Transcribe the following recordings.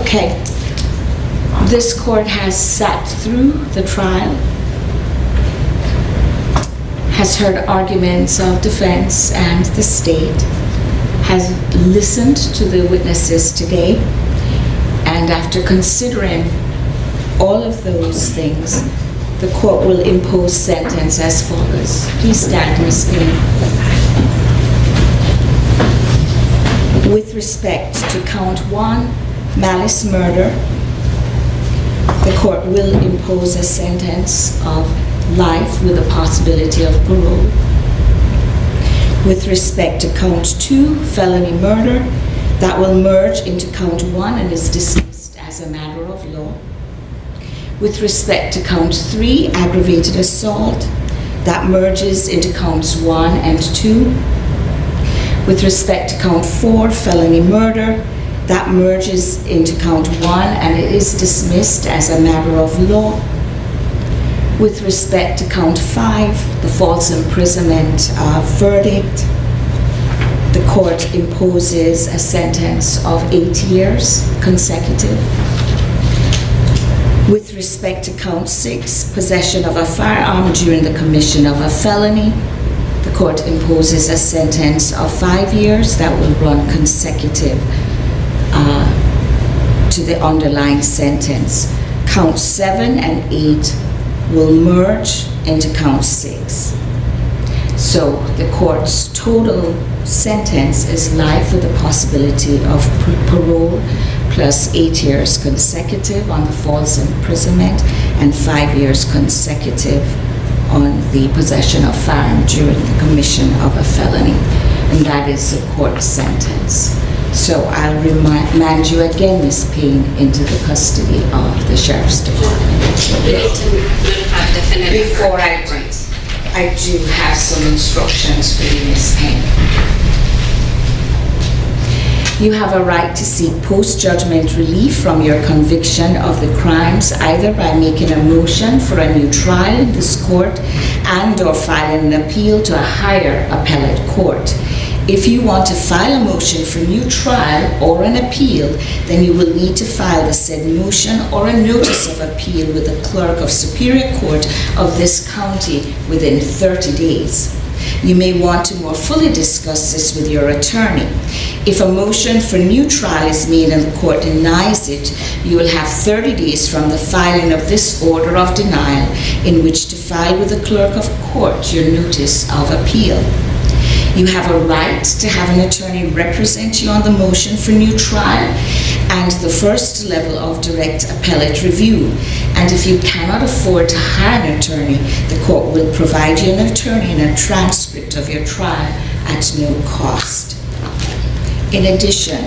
Okay. This court has sat through the trial, has heard arguments of defense and the state, has listened to the witnesses today, and after considering all of those things, the court will impose sentence as follows. Please stand, Ms. Payne. With respect to count 1, malice murder, the court will impose a sentence of life with a possibility of parole. With respect to count 2, felony murder, that will merge into count 1 and is dismissed as a matter of law. With respect to count 3, aggravated assault, that merges into counts 1 and 2. With respect to count 4, felony murder, that merges into count 1 and it is dismissed as a matter of law. With respect to count 5, the false imprisonment verdict, the court imposes a sentence of 8 years consecutive. With respect to count 6, possession of a firearm during the commission of a felony, the court imposes a sentence of 5 years that will run consecutive to the underlying sentence. Count 7 and 8 will merge into count 6. So the court's total sentence is life with the possibility of parole plus 8 years consecutive on the false imprisonment and 5 years consecutive on the possession of firearm during the commission of a felony. And that is the court sentence. So I'll remand you again, Ms. Payne, into the custody of the Sheriff's Department. We need to notify the defendant. Before I do have some instructions for you, Ms. Payne. You have a right to seek post-judgment relief from your conviction of the crimes either by making a motion for a new trial in this court and or filing an appeal to a higher appellate court. If you want to file a motion for new trial or an appeal, then you will need to file the said motion or a notice of appeal with the clerk of Superior Court of this county within 30 days. You may want to more fully discuss this with your attorney. If a motion for new trial is made and the court denies it, you will have 30 days from the filing of this order of denial in which to file with the clerk of court your notice of appeal. You have a right to have an attorney represent you on the motion for new trial and the first level of direct appellate review. And if you cannot afford to hire an attorney, the court will provide you an attorney and a transcript of your trial at no cost. In addition,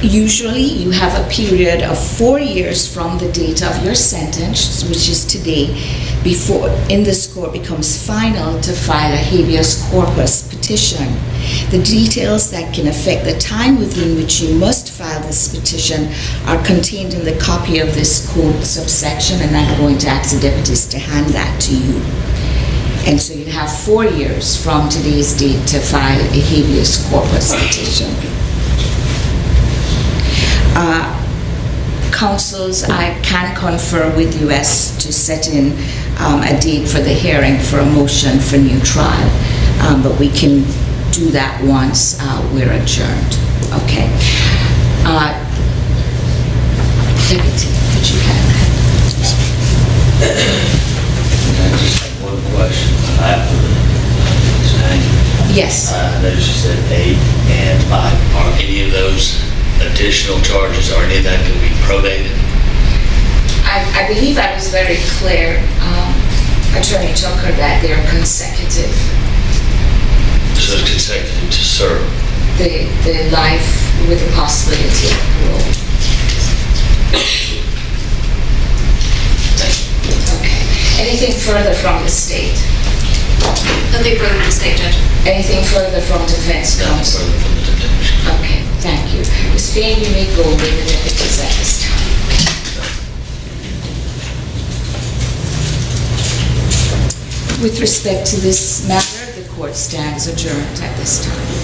usually you have a period of 4 years from the date of your sentence, which is today, before in this court becomes final to file a habeas corpus petition. The details that can affect the time within which you must file this petition are contained in the copy of this code subsection, and I'm going to ask the deputies to hand that to you. And so you have 4 years from today's date to file a habeas corpus petition. Councils, I can confer with you as to set in a date for the hearing for a motion for new trial, but we can do that once we're adjourned. Okay. Deputy, could you have that? I just have one question after Ms. Payne. Yes. I noticed you said 8 and 5. Are any of those additional charges or any of that going to be probated? I believe I was very clear, Attorney Tucker, that they're consecutive. So it's consecutive to serve? The life with the possibility of parole. Okay. Anything further from the state? Nothing further from the state, Judge. Anything further from defense counsel? Nothing further from the defense. Okay, thank you. Ms. Payne, you may go with the deputies at this time. With respect to this matter, the court stands adjourned at this time.